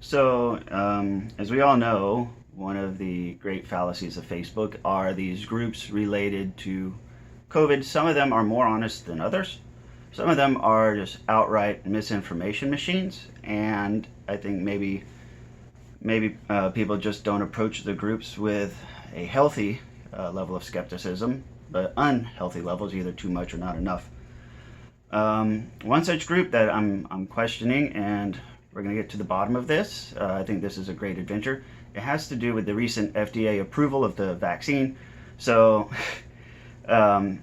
So, as we all know, one of the great fallacies of Facebook are these groups related to COVID. Some of them are more honest than others. Some of them are just outright misinformation machines, and I think maybe people just don't approach the groups with a healthy level of skepticism, but unhealthy levels, either too much or not enough. One such group that I'm questioning, and we're going to get to the bottom of this. I think this is a great adventure. It has to do with the recent FDA approval of the vaccine. So, um,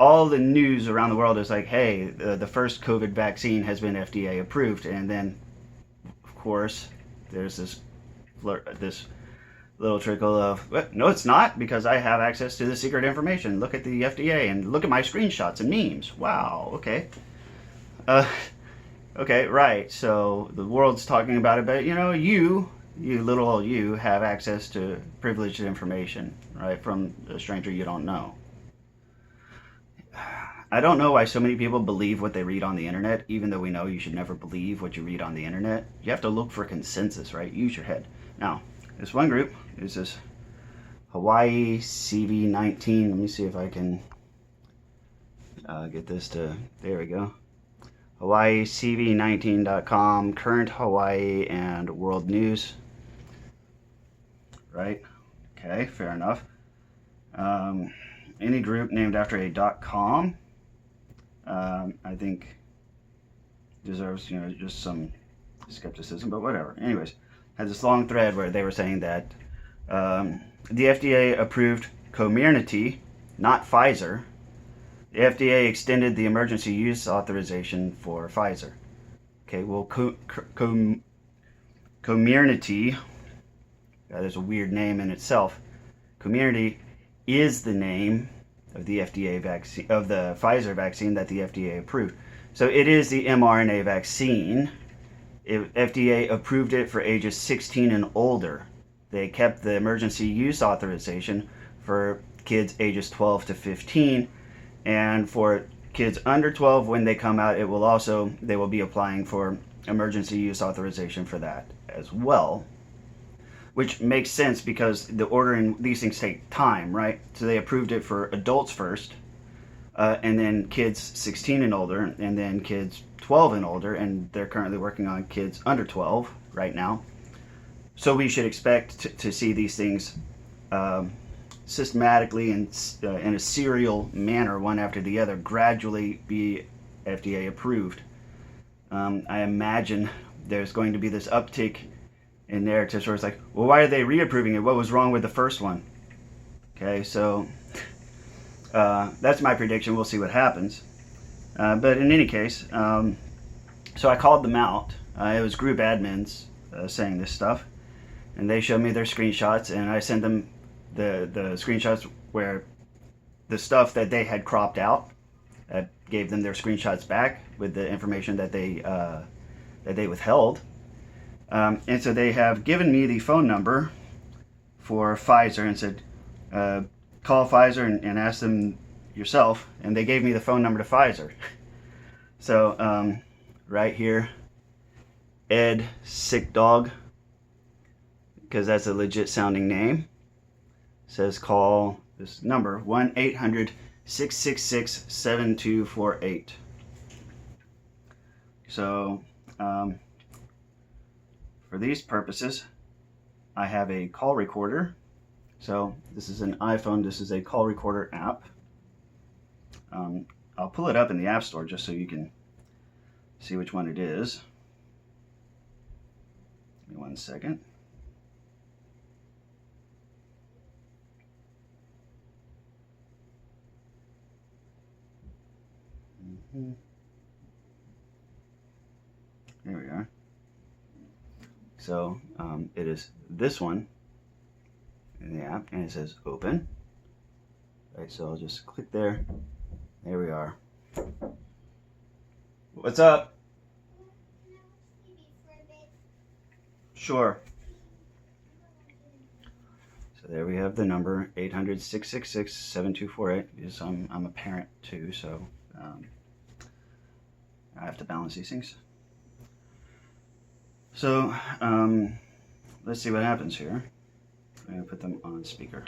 all the news around the world is like, hey, the first COVID vaccine has been FDA approved, and then, of course, there's this little trickle of, well, no, it's not, because I have access to the secret information. Look at the FDA and look at my screenshots and memes. Wow, okay. Uh, okay, right. So the world's talking about it, but you little old you, have access to privileged information, right, from a stranger you don't know. I don't know why so many people believe what they read on the internet, even though we know you should never believe what you read on the internet. You have to look for consensus, right? Use your head. Now, this one group is this Hawaii CV19. Let me see if I can get this to, there we go. HawaiiCV19.com, current Hawaii and world news. Right? Okay, fair enough. Any group named after a .com, I think deserves, just some skepticism, but whatever. Anyways, had this long thread where they were saying that the FDA approved Comirnaty, not Pfizer. The FDA extended the emergency use authorization for Pfizer. Okay, well, Comirnaty, that is a weird name in itself. Comirnaty is the name of the FDA vaccine, of the Pfizer vaccine that the FDA approved. So it is the mRNA vaccine. FDA approved it for ages 16 and older. They kept the emergency use authorization for kids ages 12 to 15, and for kids under 12, when they come out, they will be applying for emergency use authorization for that as well, which makes sense because the ordering these things take time, right? So they approved it for adults first, and then kids 16 and older, and then kids 12 and older, and they're currently working on kids under 12 right now. So we should expect to see these things systematically and in a serial manner, one after the other, gradually be FDA approved. I imagine there's going to be this uptick in narratives where it's like, well, why are they reapproving it? What was wrong with the first one? Okay, so that's my prediction. We'll see what happens. But in any case, so I called them out. It was group admins saying this stuff, and they showed me their screenshots, and I sent them the screenshots where the stuff that they had cropped out. I gave them their screenshots back with the information that they withheld. And so they have given me the phone number for Pfizer and said, call Pfizer and ask them yourself. And they gave me the phone number to Pfizer. So right here, Ed Sick Dog, because that's a legit sounding name, says call this number, 1-800-666-7248. So for these purposes, I have a call recorder. So this is an iPhone. This is a call recorder app. I'll pull it up in the App Store just so you can see which one it is. Give me 1 second. There we are. So it is this one in the app, and it says open. Right, so I'll just click there. There we are. What's up? Sure. So there we have the number, 800-666-7248. Because I'm a parent too, so I have to balance these things. So, let's see what happens here. I'm going to put them on speaker.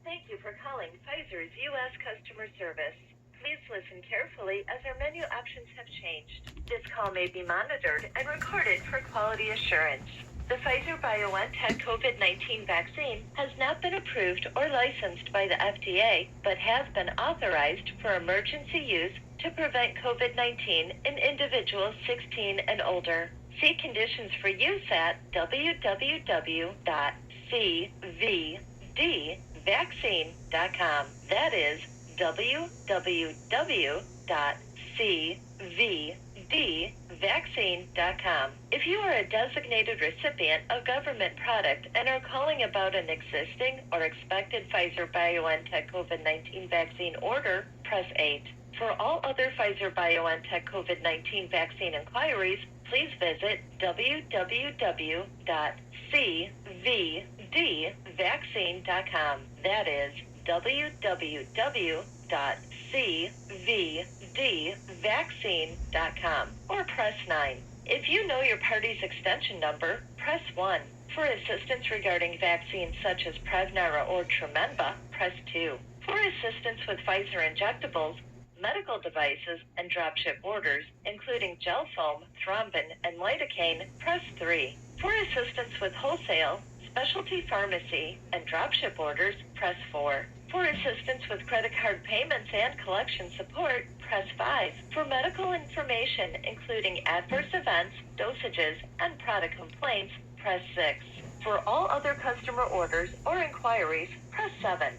Thank you for calling Pfizer's U.S. customer service. Please listen carefully as our menu options have changed. This call may be monitored and recorded for quality assurance. The Pfizer-BioNTech COVID-19 vaccine has not been approved or licensed by the FDA, but has been authorized for emergency use to prevent COVID-19 in individuals 16 and older. See conditions for use at www.cvdvaccine.com. That is www.cvdvaccine.com. If you are a designated recipient of government product and are calling about an existing or expected Pfizer-BioNTech COVID-19 vaccine order, press 8. For all other Pfizer-BioNTech COVID-19 vaccine inquiries, please visit www.cvdvaccine.com. That is www.cvdvaccine.com or press 9. If you know your party's extension number, press 1. For assistance regarding vaccines such as Prevnar or Tremenba, press 2. For assistance with Pfizer injectables, medical devices, and dropship orders, including gel foam, thrombin, and lidocaine, press 3. For assistance with wholesale, specialty pharmacy, and dropship orders, press 4. For assistance with credit card payments and collection support, press 5. For medical information, including adverse events, dosages, and product complaints, press 6. For all other customer orders or inquiries, press 7.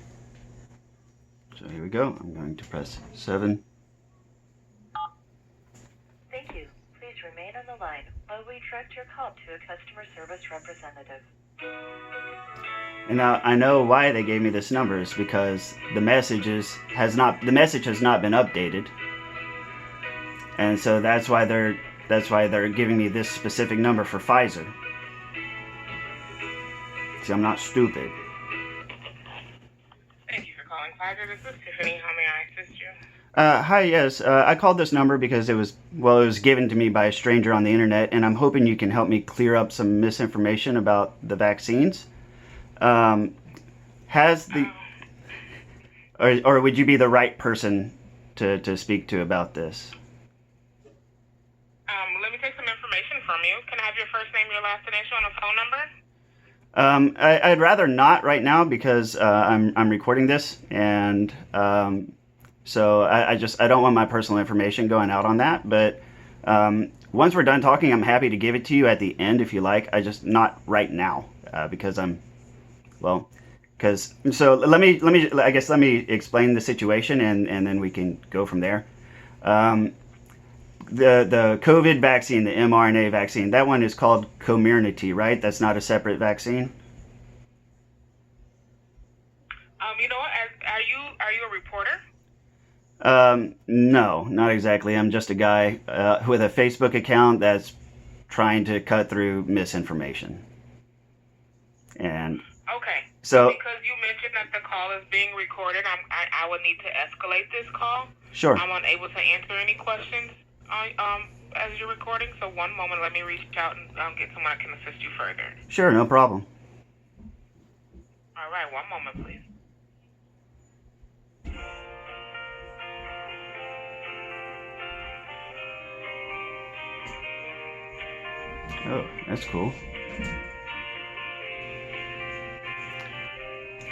So here we go. I'm going to press 7. Thank you. Please remain on the line while we direct your call to a customer service representative. And now I know why they gave me this number is because the message has not been updated, and so that's why they're giving me this specific number for Pfizer. See, I'm not stupid. Thank you for calling Pfizer. This is Tiffany. How may I assist you? Hi, yes. I called this number because it was given to me by a stranger on the internet, and I'm hoping you can help me clear up some misinformation about the vaccines. Or would you be the right person to speak to about this? Let me take some information from you. Can I have your first name, your last initial, and a phone number? I'd rather not right now because I'm recording this, and so I don't want my personal information going out on that. But once we're done talking, I'm happy to give it to you at the end if you like. I just not right now because so let me explain the situation and then we can go from there. The COVID vaccine, the mRNA vaccine, that one is called Comirnaty, right? That's not a separate vaccine. You know what? Are you a reporter? No, not exactly. I'm just a guy with a Facebook account that's trying to cut through misinformation. And okay. So because you mentioned that the call is being recorded, I would need to escalate this call. Sure. I'm unable to answer any questions as you're recording. So one moment, let me reach out and get someone that can assist you further. Sure, no problem. All right, one moment, please. Oh, that's cool.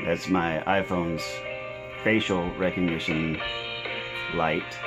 That's my iPhone's facial recognition light.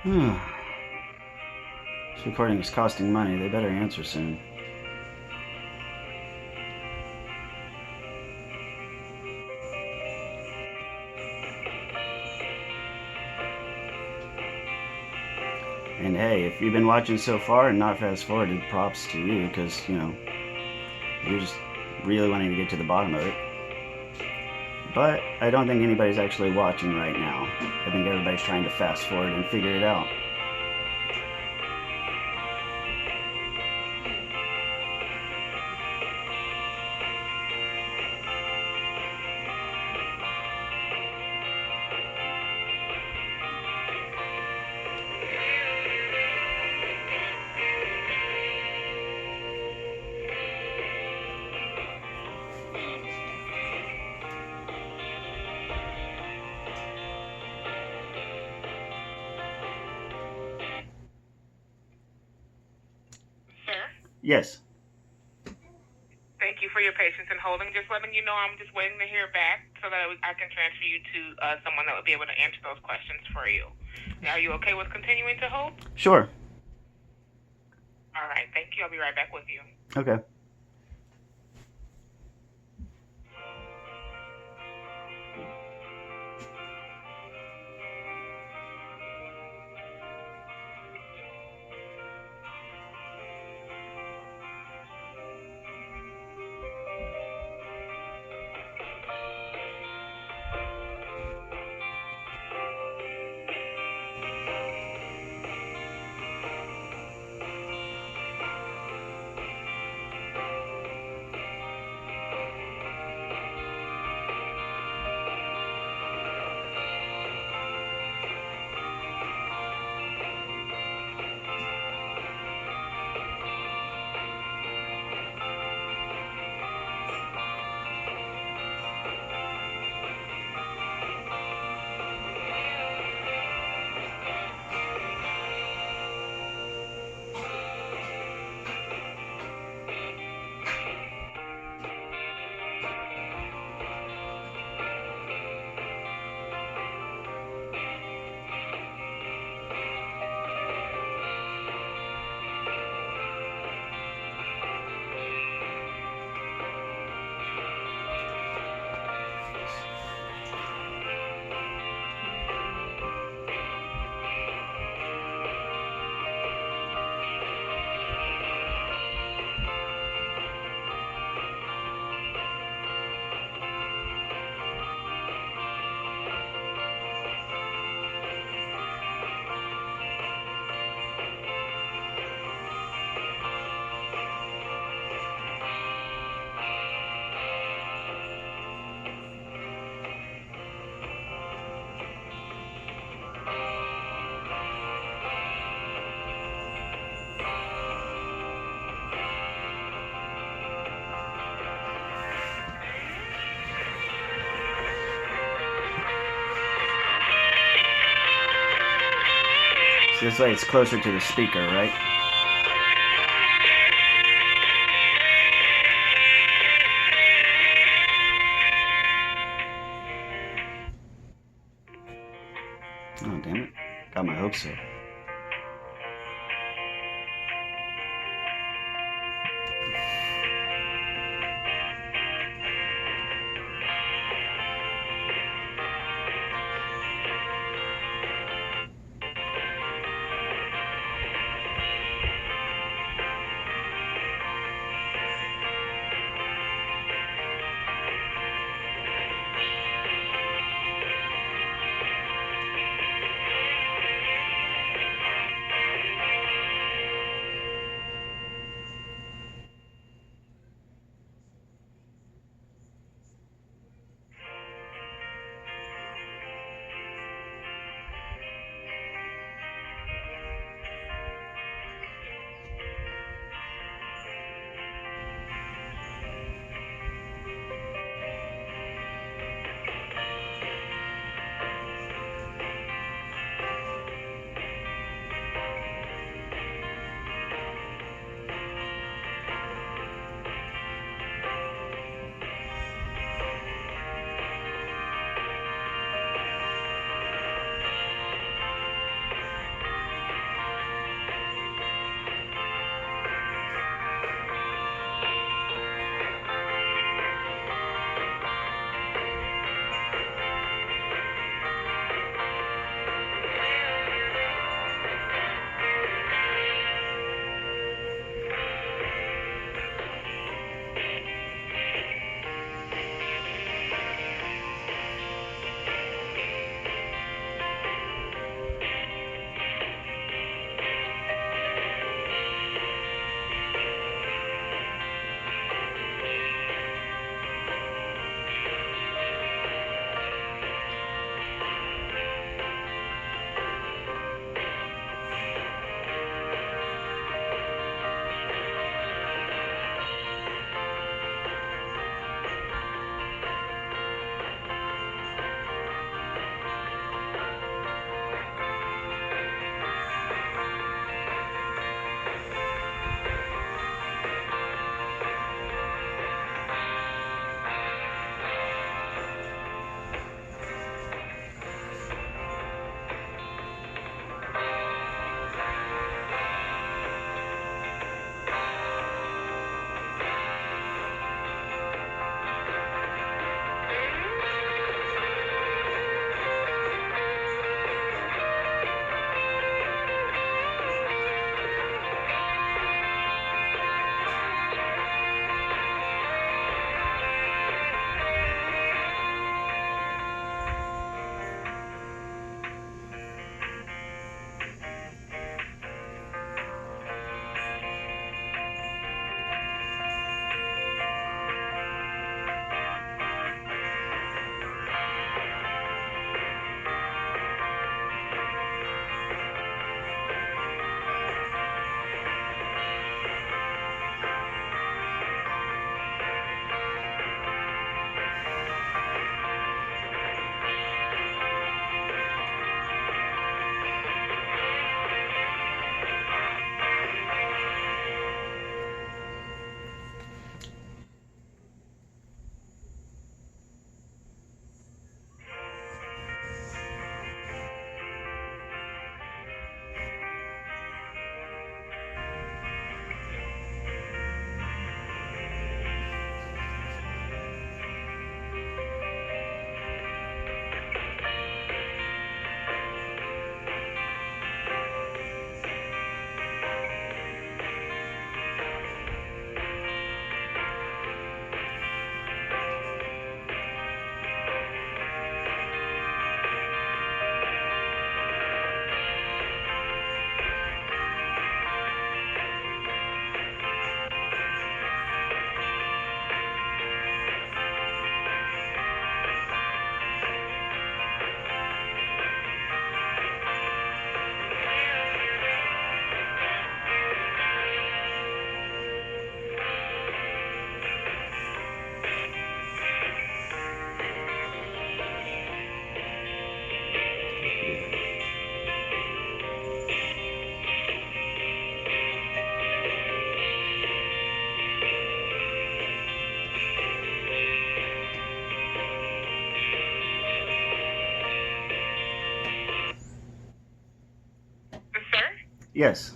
This recording is costing money. They better answer soon. And hey, if you've been watching so far and not fast forwarded, props to you, because, you know, you're just really wanting to get to the bottom of it. But I don't think anybody's actually watching right now. I think everybody's trying to fast forward and figure it out. Sir? Yes. Thank you for your patience in holding. Just letting you know I'm just waiting to hear back so that I can transfer you to someone that would be able to answer those questions for you. Are you okay with continuing to hold? Sure. All right. Thank you. I'll be right back with you. Okay. So this way it's closer to the speaker, right? Oh, damn it. Got my hopes up. Yes.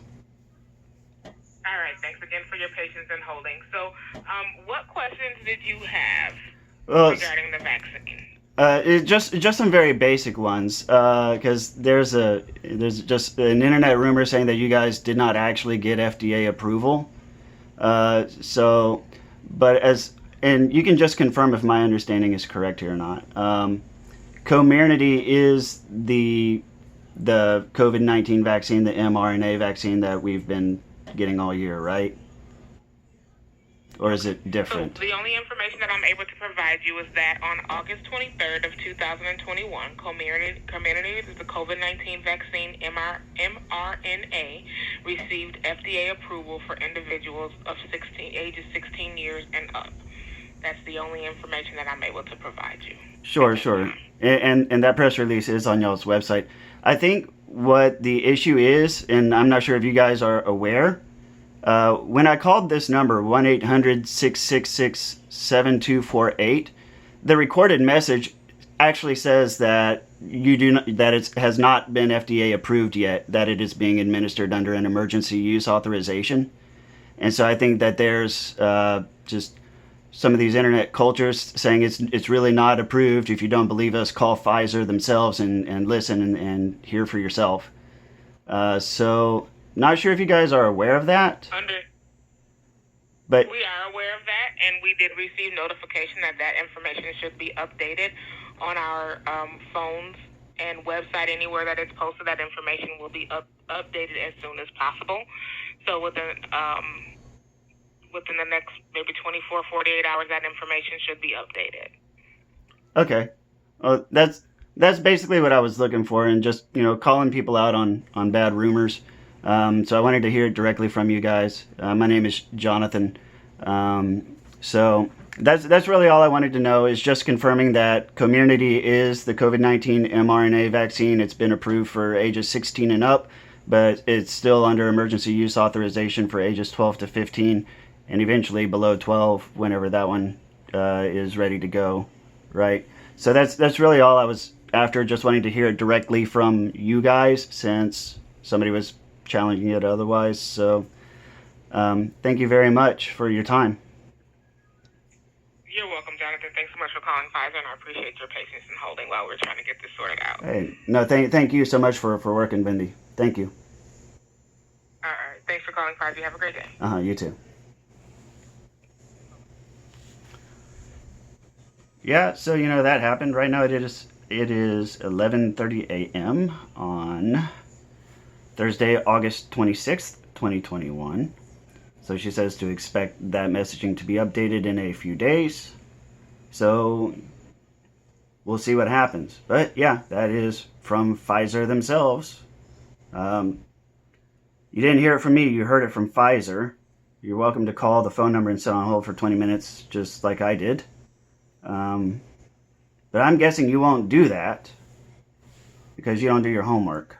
All right. Thanks again for your patience and holding. So, what questions did you have Well, regarding the vaccine? just some very basic ones, because there's just an internet rumor saying that you guys did not actually get FDA approval. So, but and you can just confirm if my understanding is correct here or not. Comirnaty is the COVID-19 vaccine, the mRNA vaccine that we've been getting all year, right? Or is it different? So the only information that I'm able to provide you is that on August 23rd of 2021, Comirnaty, is the COVID-19 vaccine mRNA, received FDA approval for individuals of ages 16 years and up. That's the only information that I'm able to provide you. Sure. And that press release is on y'all's website. I think what the issue is, and I'm not sure if you guys are aware, when I called this number, 1-800-666-7248, the recorded message actually says that it has not been FDA approved yet, that it is being administered under an emergency use authorization. And so I think that there's just some of these internet cultures saying it's really not approved. If you don't believe us, call Pfizer themselves and listen and hear for yourself. So not sure if you guys are aware of that. But we are aware of that, and we did receive notification that information should be updated on our phones and website. Anywhere that it's posted, that information will be updated as soon as possible. So within the next maybe 24, 48 hours, that information should be updated. Okay. Well, that's basically what I was looking for, and just, calling people out on bad rumors. So I wanted to hear it directly from you guys. My name is Jonathan. So that's really all I wanted to know, is just confirming that Comirnaty is the COVID-19 mRNA vaccine. It's been approved for ages 16 and up, but it's still under emergency use authorization for ages 12 to 15, and eventually below 12 whenever that one is ready to go, right? So that's really all I was after, just wanting to hear it directly from you guys, since somebody was challenging it otherwise. So thank you very much for your time. You're welcome, Jonathan. Thanks so much for calling Pfizer, and I appreciate your patience and holding while we're trying to get this sorted out. Hey, no, thank you so much for working, Vindy. Thank you. All right. Thanks for calling Pfizer. You have a great day. You too. Yeah, so that happened. Right now it is 11:30 a.m. on Thursday, August 26th, 2021. So she says to expect that messaging to be updated in a few days. So we'll see what happens. But yeah, that is from Pfizer themselves. You didn't hear it from me, you heard it from Pfizer. You're welcome to call the phone number and sit on hold for 20 minutes, just like I did. But I'm guessing you won't do that because you don't do your homework.